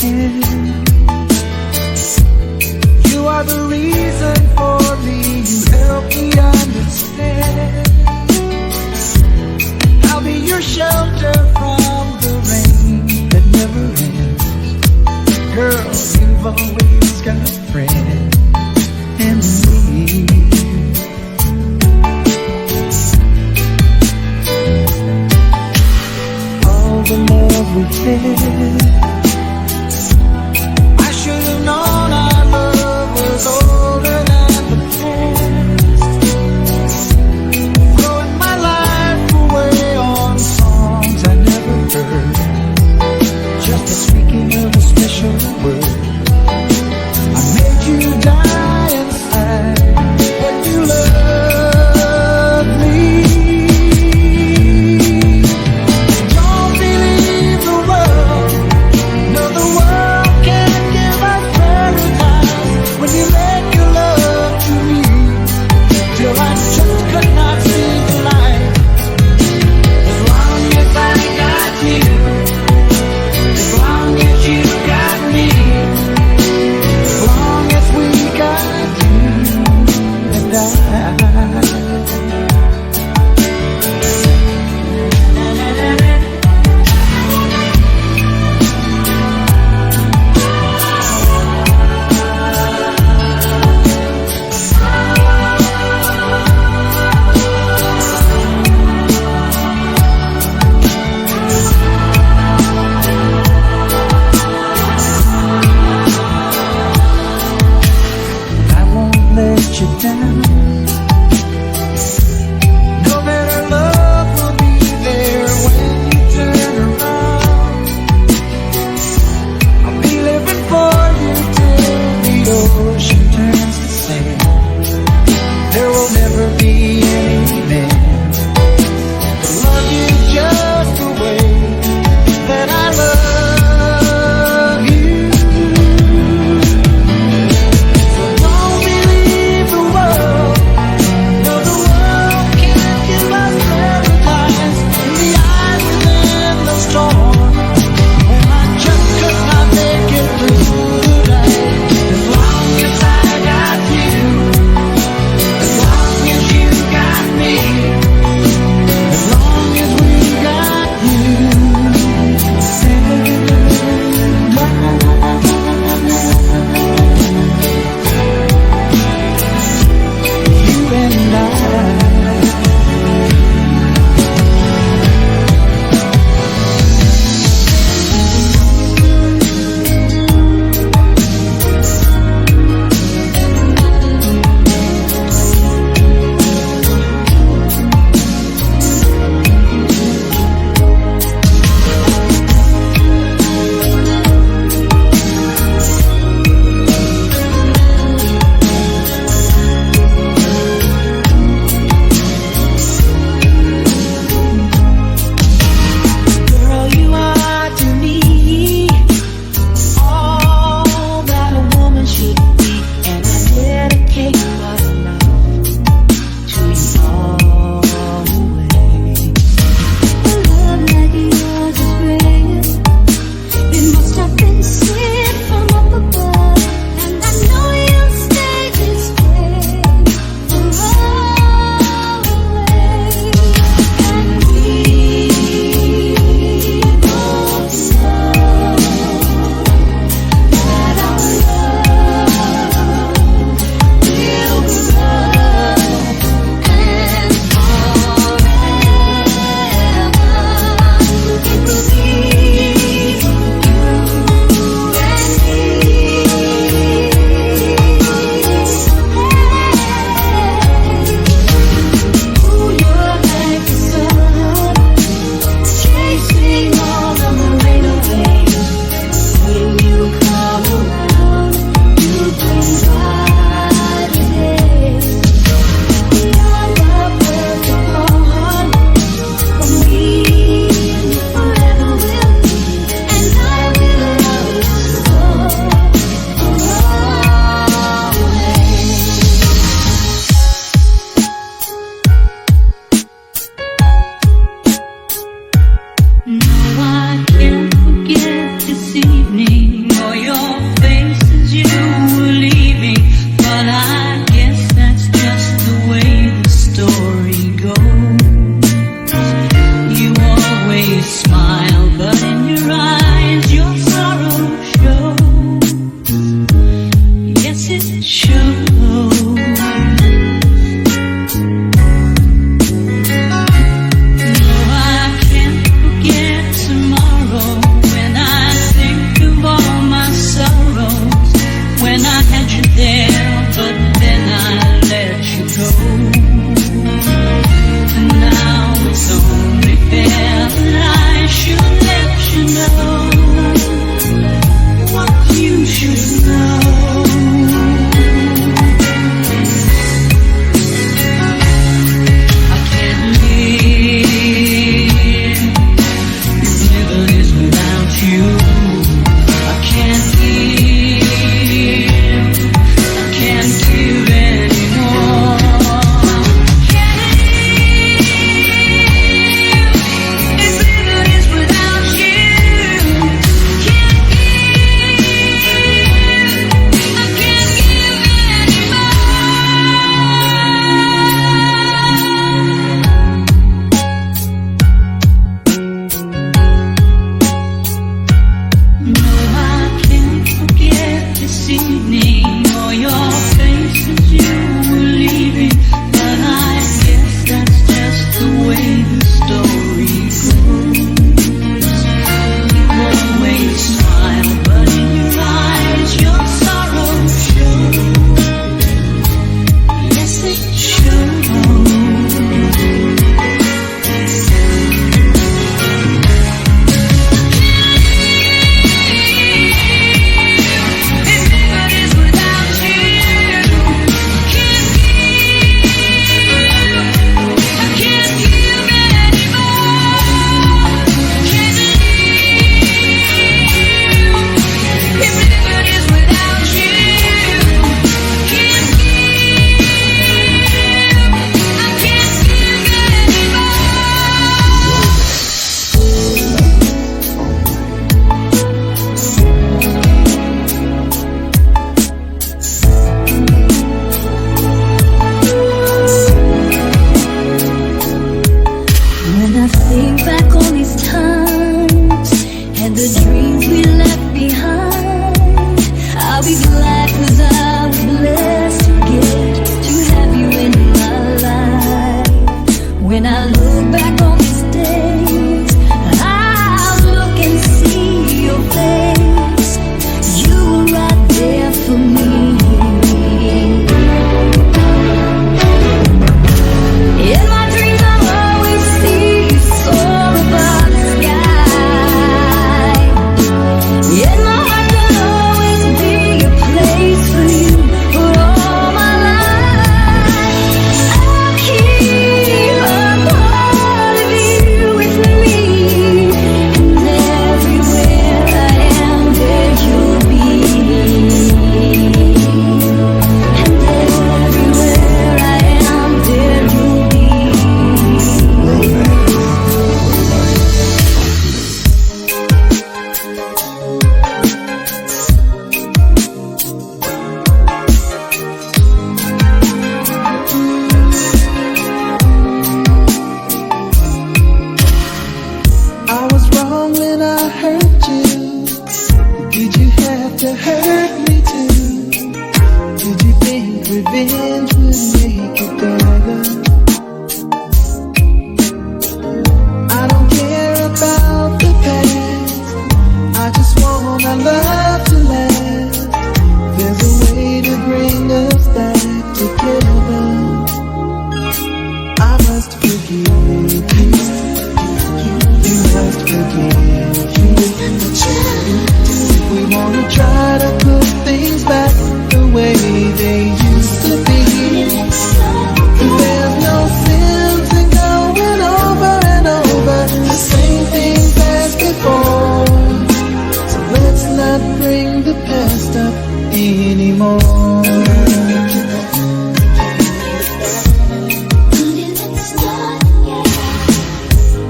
weekend. You are the reason for me. You help me understand. I'll be your shelter from the rain that never ends. Girl, you've always got a friend in me. All the love we had, I should have known our love was older than the past. Throwing my life away on songs I never heard, just the speaking of a special word. I made you die inside when you loved me. Don't believe the world, no, the world can't give us paradise when you make your love to me, till I just could not see the light. As long as I got you, as long as you got me, as long as we got you and I. I won't let you down. No better love will be there when you turn around. I'll be living for you till the ocean turns to sand. There will never be any man to love you just the way that I love you. So don't believe the world, no, the world can't give us paradise in the eyes within the storm, when I just could not make it through the day. As long as I got you, as long as you got me, as long as we got you and I. Girl, you are to me all that a woman should be, and I dedicate my life to you always. A love like yours is rare. It must have been sent from up above, and I know you'll stay this way for always. And we both know that our love will grow, and forever it will be you and me. Ooh, you're like the sun, chasing all of the rain away. When you come around, you bring bright days. You're the perfect one for me, and you forever will be, and I will love you so always. No, I can't forget this evening or or your face as you were leaving, but I guess that's just the way the story goes. You always smile, but in your eyes your sorrow shows. Yes, it shows.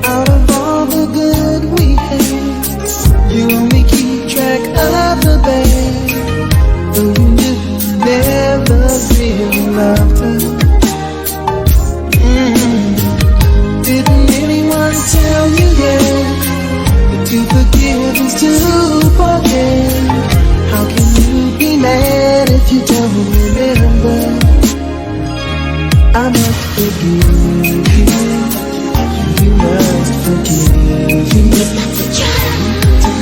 Out of all the good we had, you only keep track of the bad. though you knew you never really loved her. Didn't anyone tell you yet that to forgive is to forget? How can you be mad if you don't remember? I must forgive you. You must forgive me.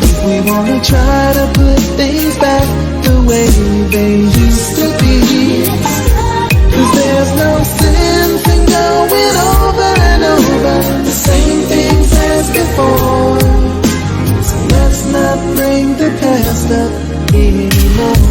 If we wanna try to put things back the way they used to be, 'cause there's no sense in going over and over the same things as before. So let's not bring the past up anymore.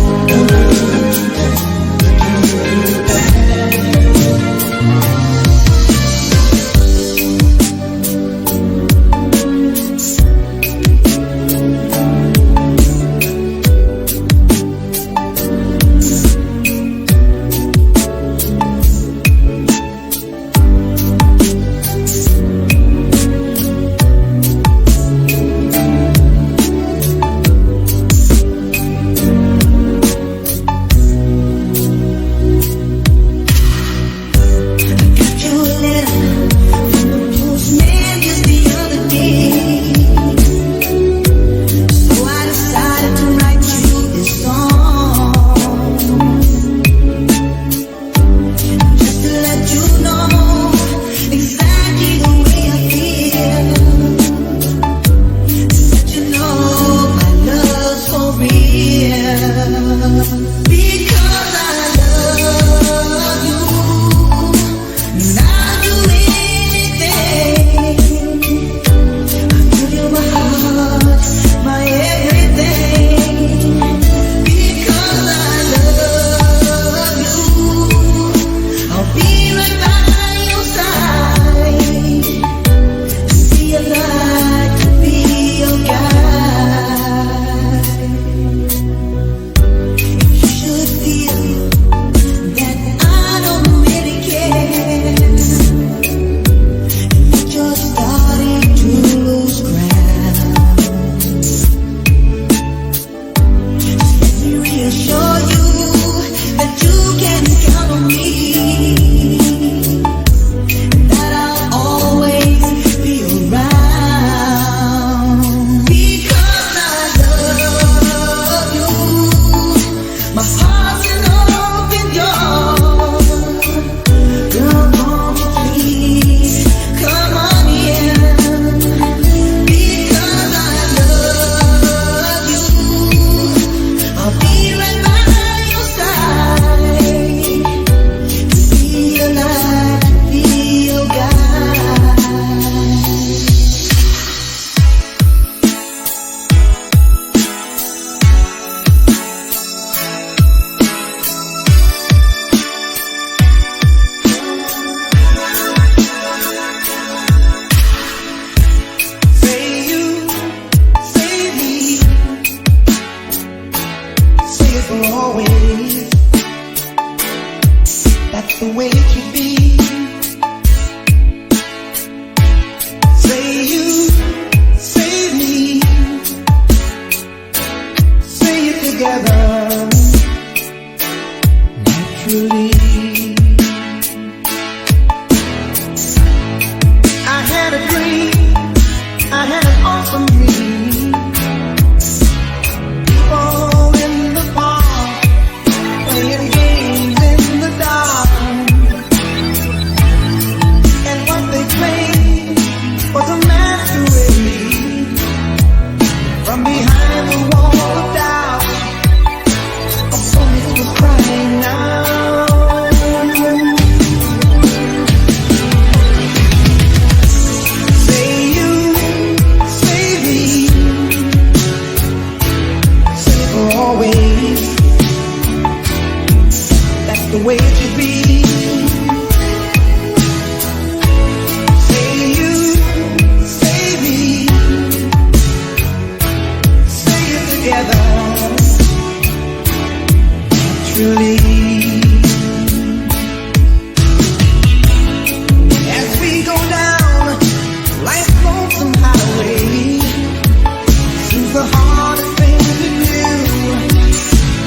The hardest thing to do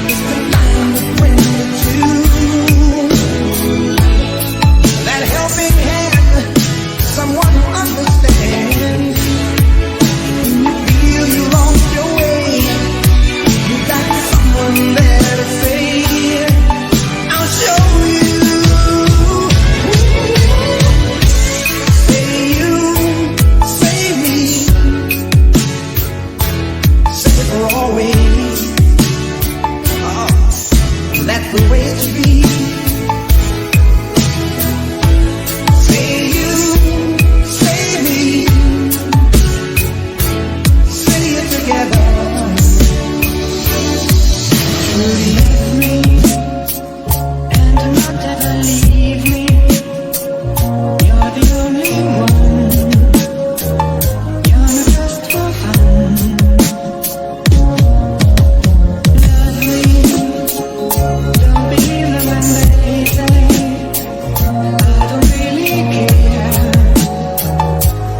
is to not the way to be. Say you, say me, say it together. Truly love me and do not ever leave me. You're the only one. You're not just for fun. Love me. Don't believe them when they say I don't really care.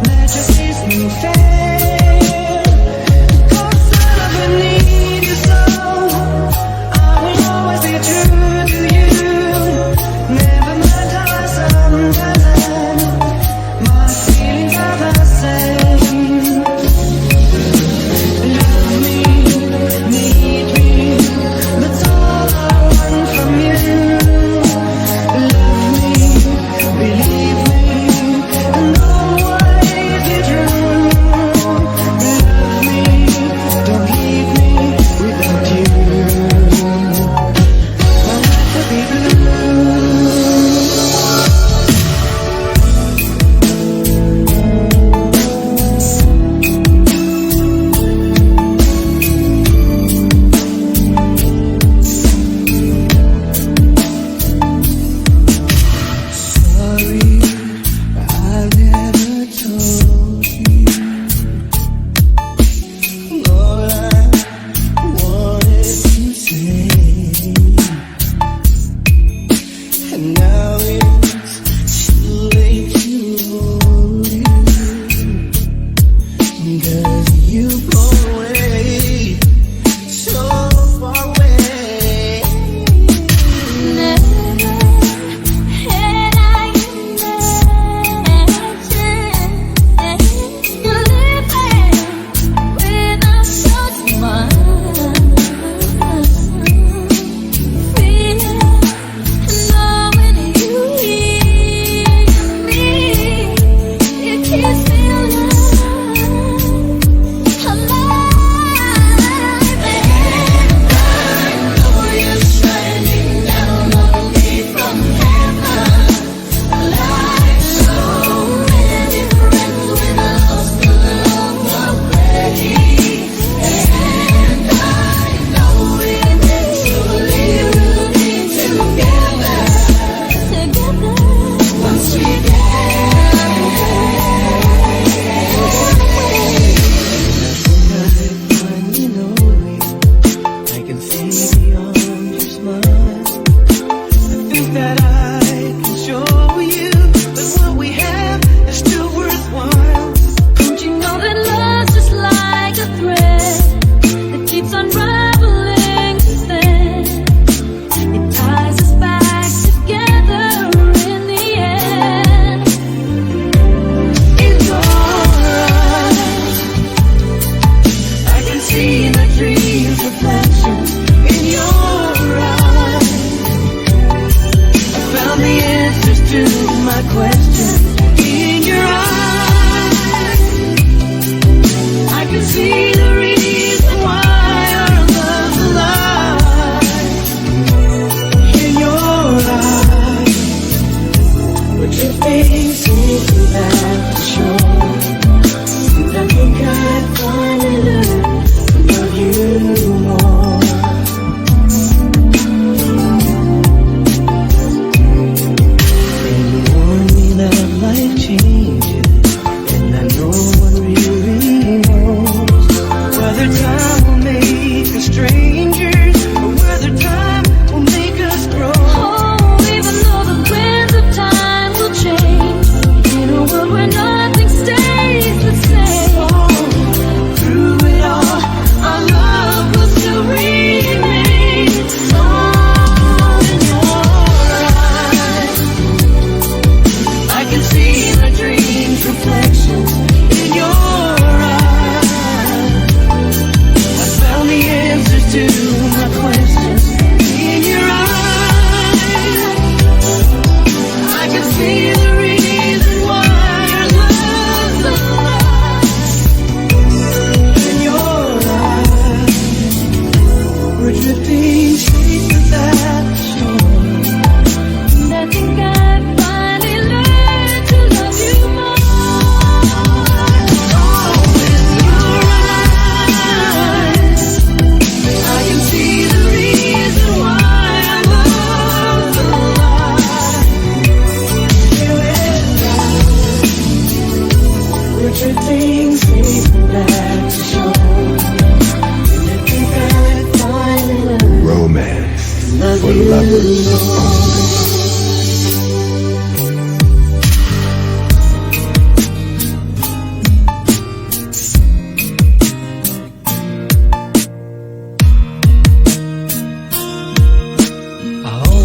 That just isn't fair. 'Cause I love and need you so. I will always be true to you. Never mind how I sometimes am. My feelings are the same. Love me, need me. That's all I want from you. Love me, believe me, and always be true. Love me, don't leave me without you. My life will be blue. Sorry, I never told you. All I wanted to say, and now it's too late to hold you. 'Cause you go away, so far away. Never had I imagined you living without someone. Feeling, knowing you hear me, it keeps me alive. I can see beyond your smile. I think that I can show you that what we have is still worthwhile. Don't you know that love's just like a thread that keeps unraveling to thin? It ties us back together in the end. In your eyes, I can see the dream's reflection. In your eyes, I found the answers to my questions. In your eyes, I can see the reason why our love's alive. In your eyes, we're drifting safely back to shore. And I think I finally learned to love you more. And you warned me that life changes, and I know one really knows whether time will make us strangers or whether time will make us grow. Oh, even though the winds of time will change, in a world where nothing stays the same. Through it all, our love will still remain. Oh, in your eyes, I can see the dream's reflection. In your eyes, I found the answers to my questions. In your eyes, I can see the reason why our love's alive. In your eyes, we're drifting safe to that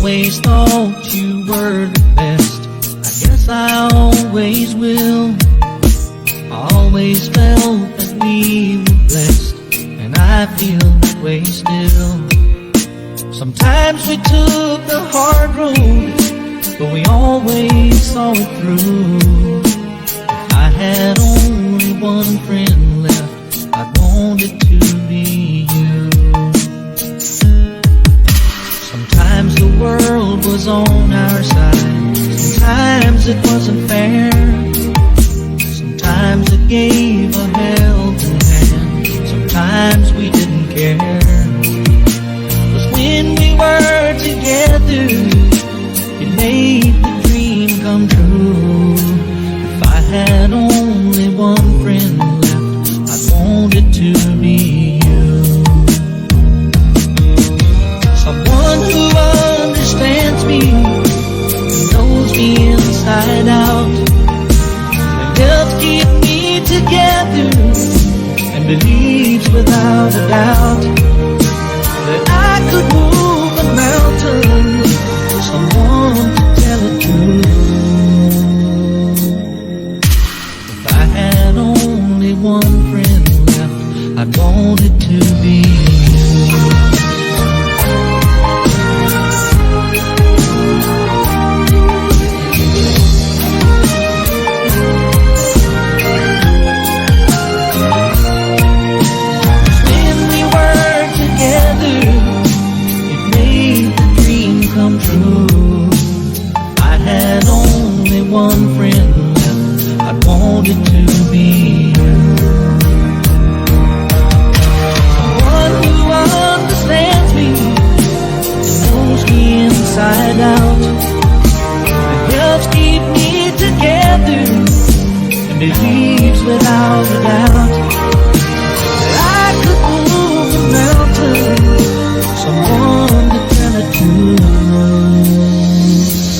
always thought you were the best. I guess I always will. I always felt that we were blessed, and I feel that way still. Sometimes we took the hard road, but we always saw it through. If I had only one friend left, I'd want it to be you. Sometimes the world was on our side, sometimes it wasn't fair. Sometimes it gave a helping hand, sometimes we didn't care. 'Cause when we were together, it made the dream come true. If I had only one friend left, I'd want it to be you. Someone who understands me, knows me inside out, and helps keep me together, and believes without a doubt that I could move a mountain. Someone to tell it to. If I had only one friend left, I'd want it to be you. When we were together, it made the dream come true. If I had only one friend left, I'd want it to be you. Someone who understands me, knows me inside out, and helps keep me together, and believes without a doubt that I could move a mountain. Someone to tell it to.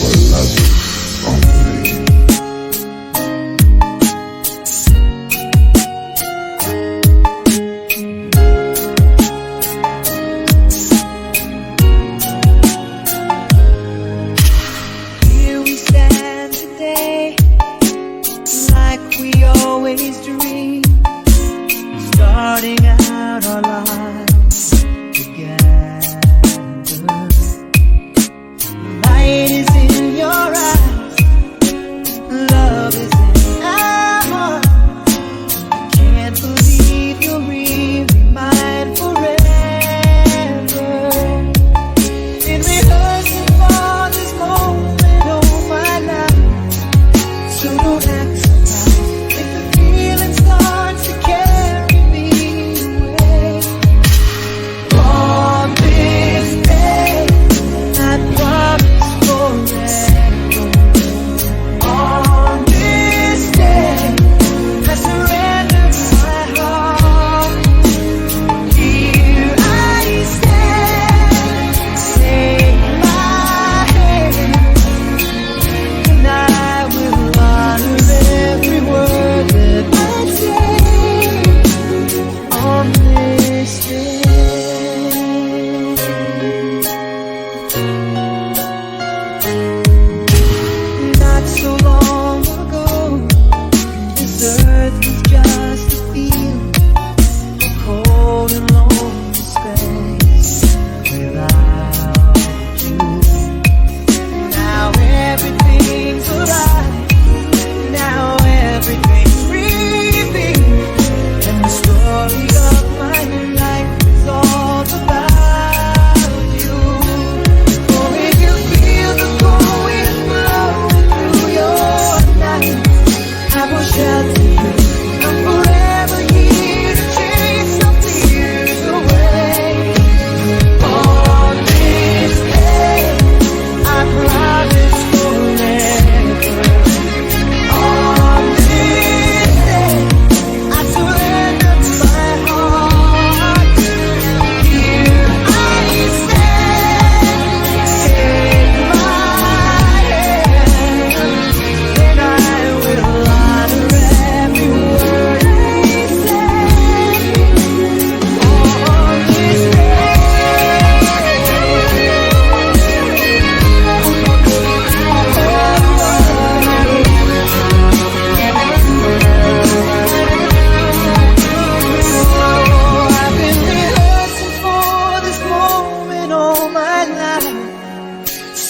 Well, that's it.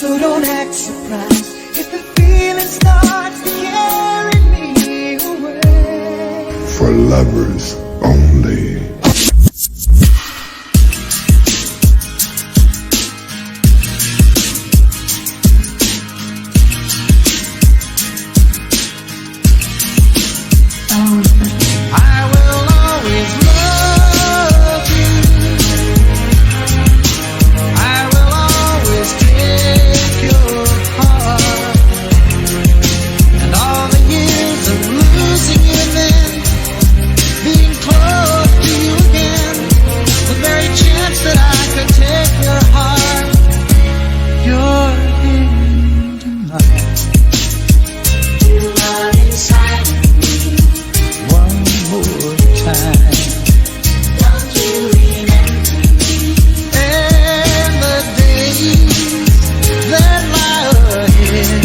So don't act surprised if the feeling starts to carry me away. For lovers only. I will always love you. I will always take your heart. And all the years of losing you and then being close to you again, the very chance that I could take your heart, you're in tonight. You are inside of me. One more time. Don't you remember me? And the days that lie ahead,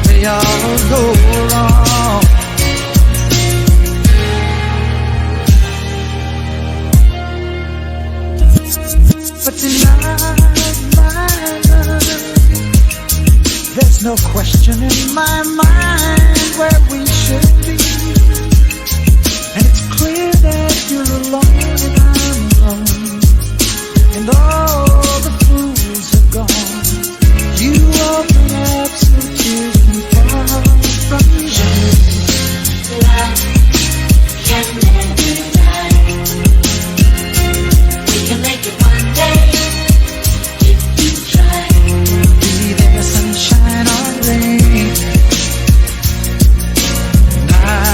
they all go wrong. But tonight, my love, there's no question in my mind where we should be. And it's clear that you're alone and I'm alone, and all the fools have gone. You open up so tears can fall from you. Love can never die. We can make it one day if you try. Be there sunshine or rain, I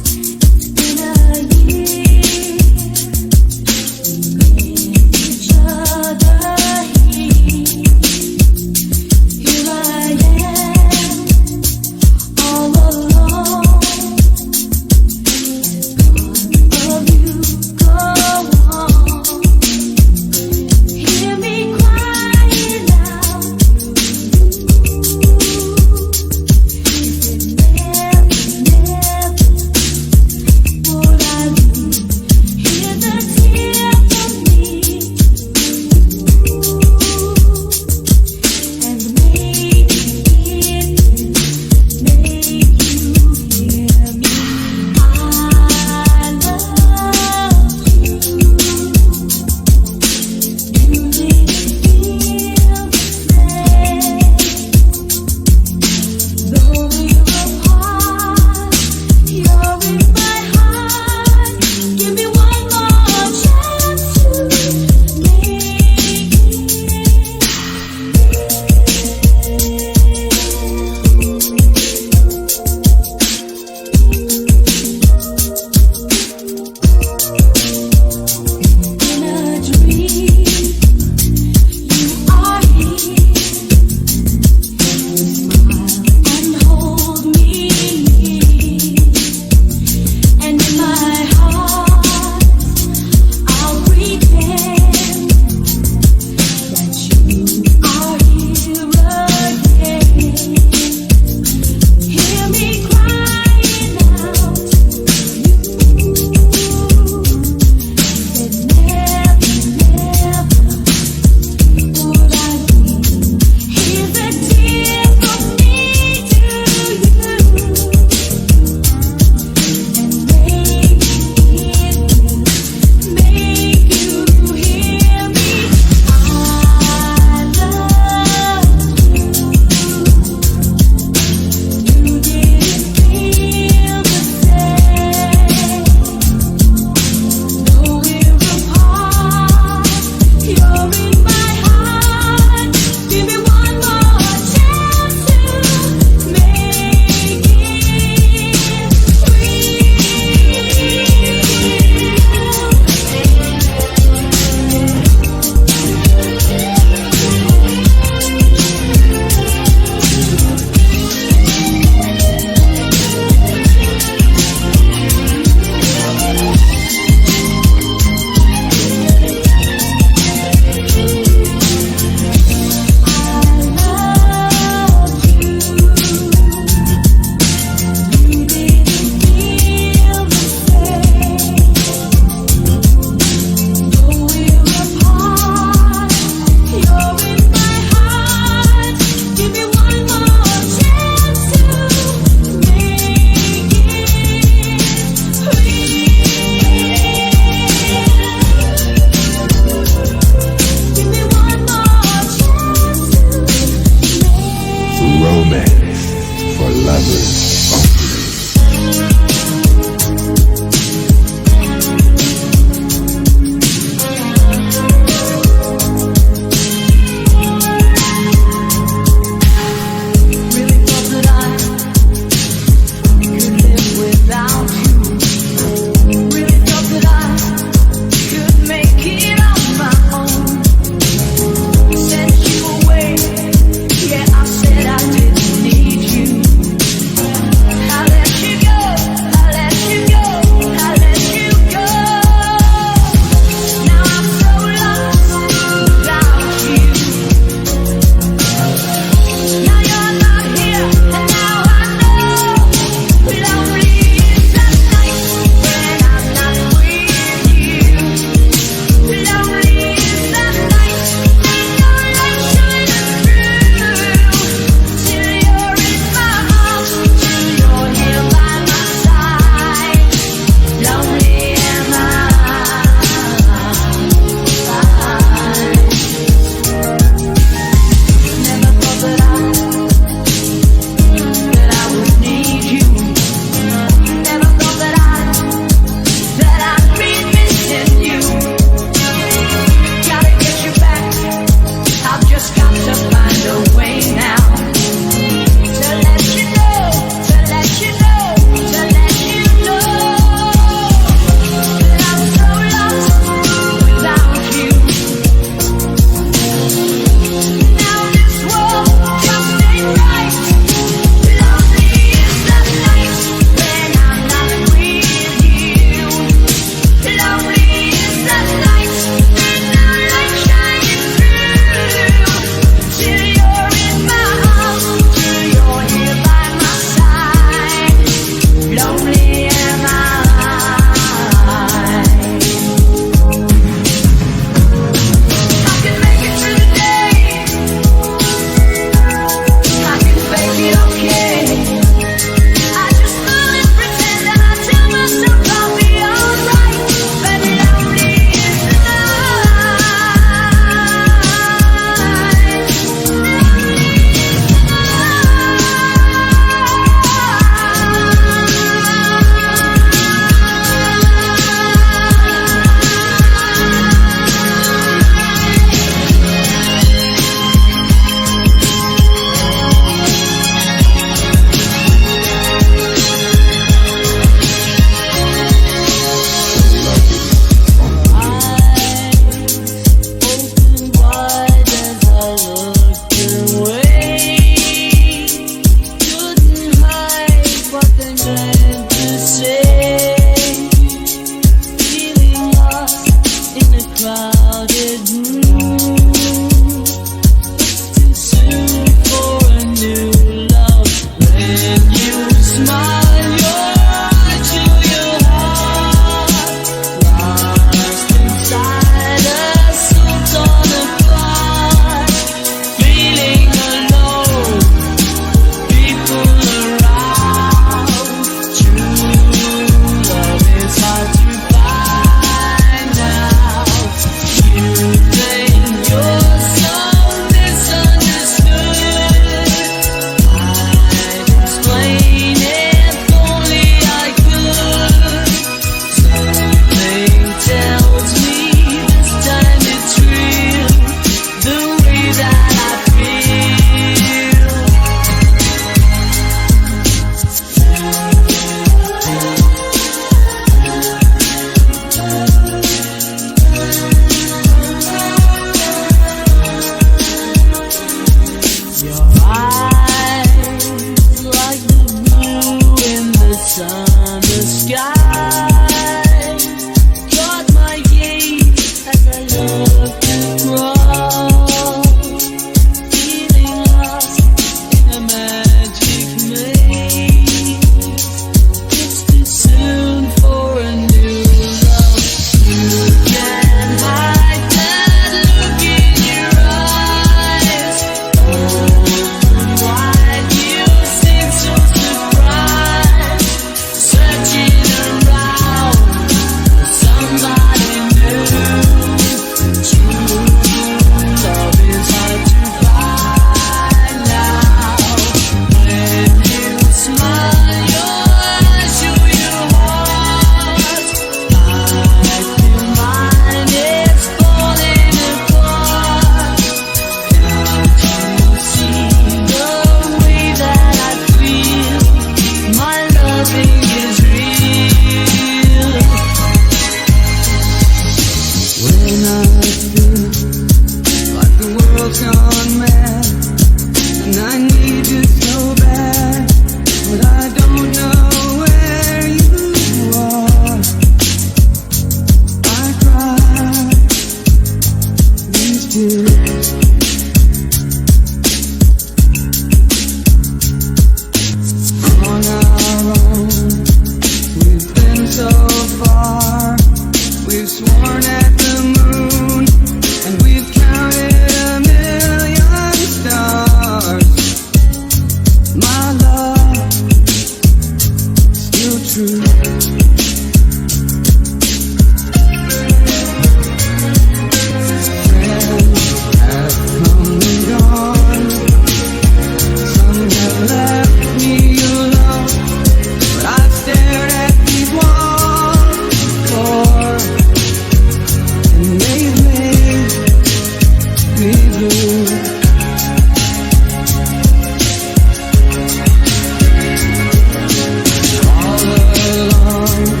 All along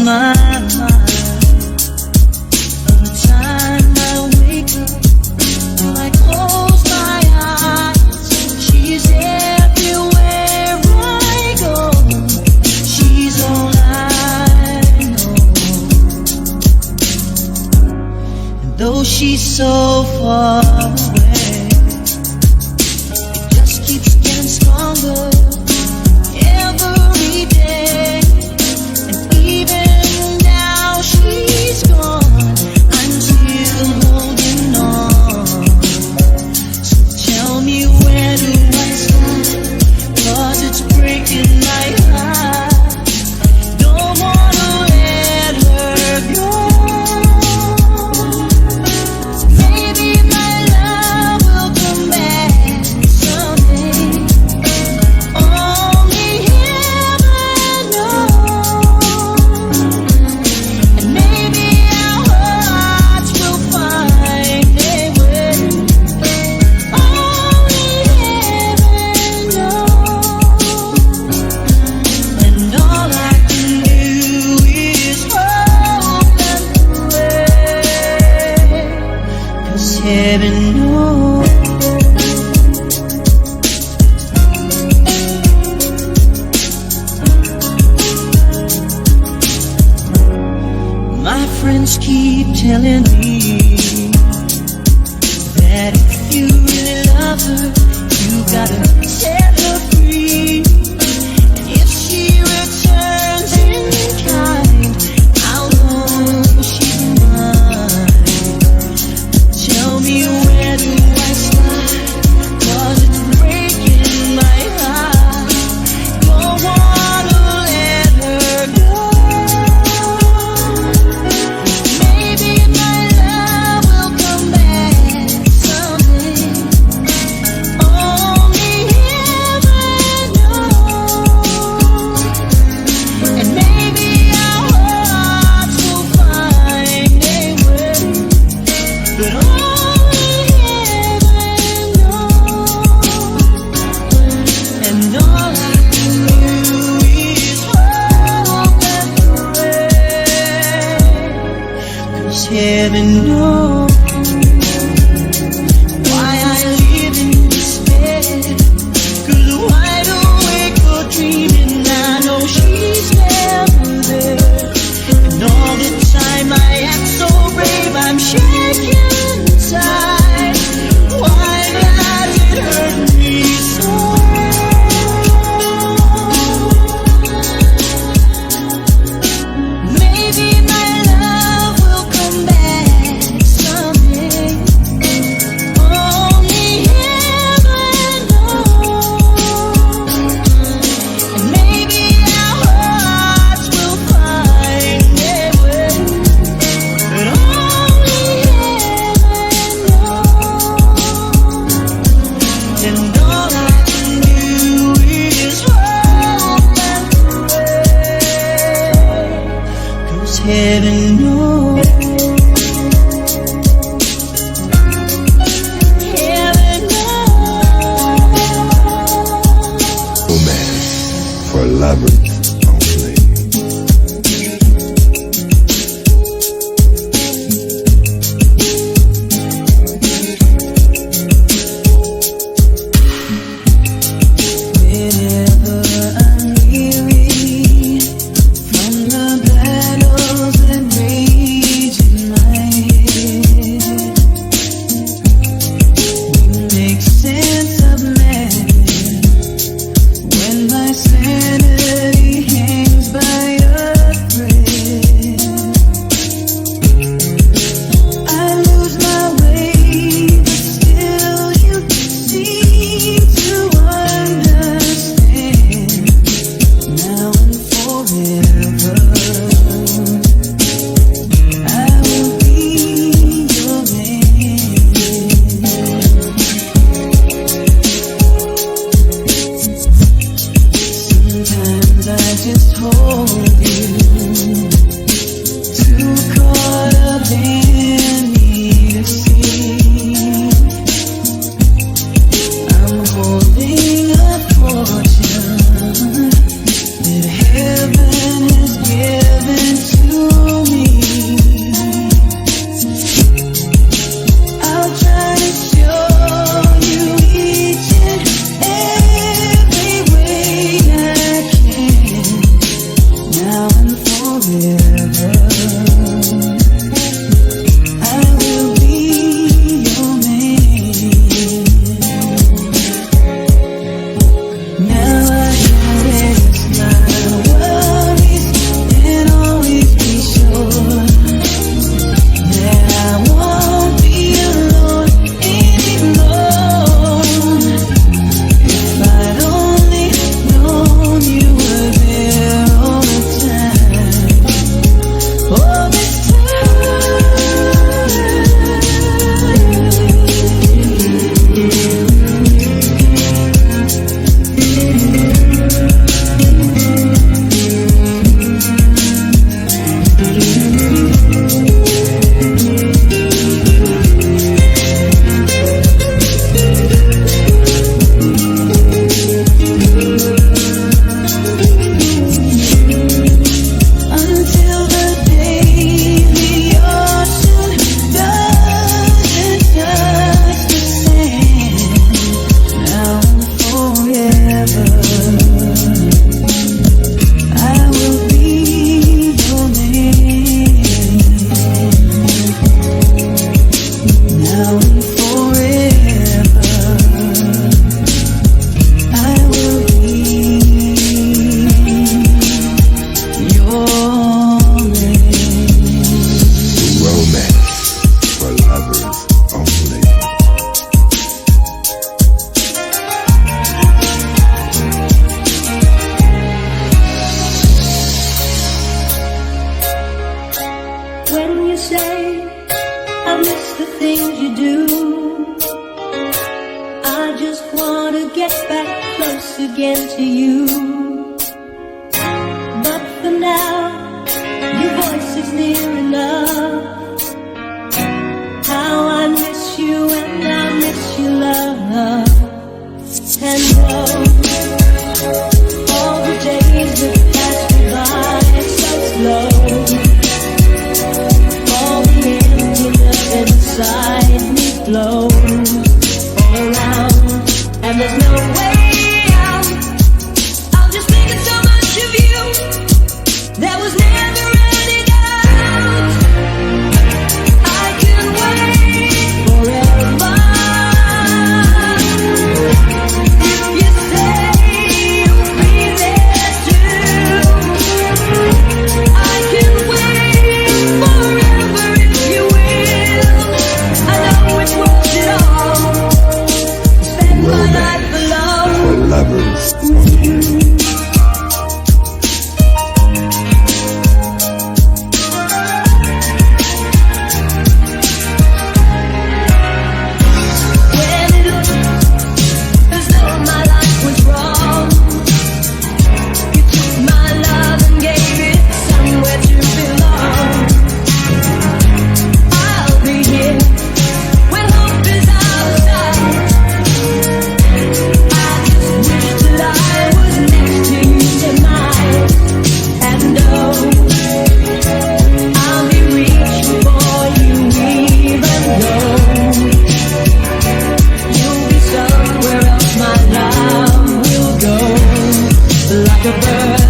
my mind. Every time I wake up, till I close my eyes, she's everywhere I go. She's all I know. And though she's so far away, it just keeps getting stronger every day. And even now she's gone, I'm still holding on. So tell me, where do I start? 'Cause it's breaking my heart. Don't wanna let her go. Maybe my love will come back someday. Only heaven knows. And maybe our hearts will find a way. Only heaven knows. And all I can do is hope and pray, 'cause heaven knows. My friends keep telling me that if you really love her, you gotta set her free. And if she returns in kind, I'll know she's mine. Tell me, where do I start? 'Cause it's breaking my heart. Don't wanna let her go. Maybe my love will come back someday. Only heaven knows. And maybe our hearts will find a way. But only heaven knows. And all I can do is hope and pray, 'cause heaven knows why I live in despair. 'Cause wide awake for dreaming, I know she's never there. And all the time I act so brave, I'm shaking inside. Why does it hurt me so? Maybe my love will come back someday. you say I miss the things you do. I just wanna get back close again to you. But for now, your voice is near enough. How I miss you and I miss you, love. And all the days that pass me by so slow. All the emptiness inside me flows all around, and there's no way out. I'm just thinking so much of you. There was never any doubt. I can wait forever. If you say you'll be there too, I can wait forever if you will. I know it's worth it all. Spend my life alone For lovers with you. When it looked as though my life was wrong, you took my love and gave it somewhere to belong. I'll be here when hope is out of sight. I just wish that I was next to you tonight. And I'll be reaching for you even though you'll be somewhere else. My love will go like a bird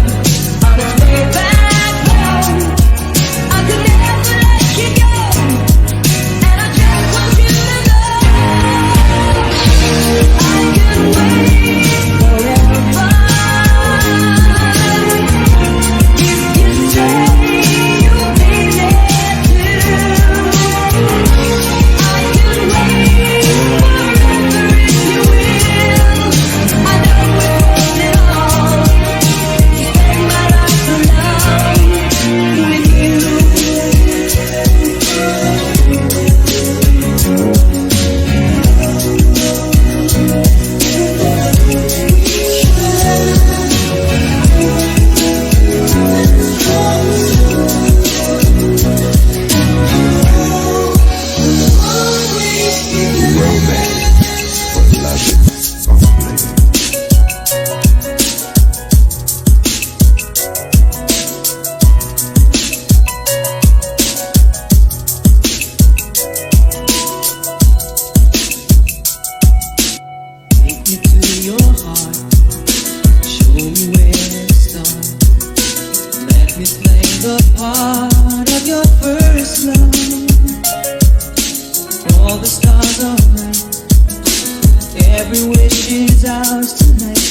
on its way back home. I could never let you go, and I just want you to know I can wait forever. If you say you'll be there too, I can wait forever if you will. I know it's worth it all. Spend my life alone with you. romance for lovers only. Take me to your heart, show me where to start. Let me play the part of your first love. All the stars are right, every wish is ours tonight,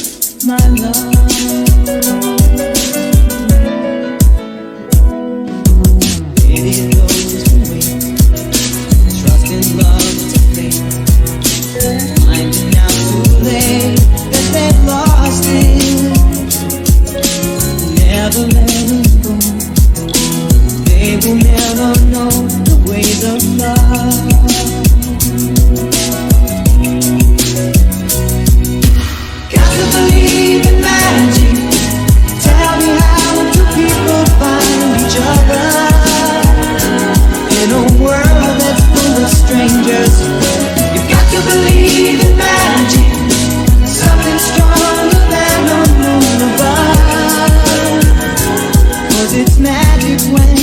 my love. Baby, those who wait, trust in love to fate. Finding out too late that they've lost it. Never let them go. They will never know the ways of love. Got to believe in magic. Tell me how do people find each other in a world that's full of strangers? You've got to believe in magic, something stronger than the moon above. 'Cause it's magic when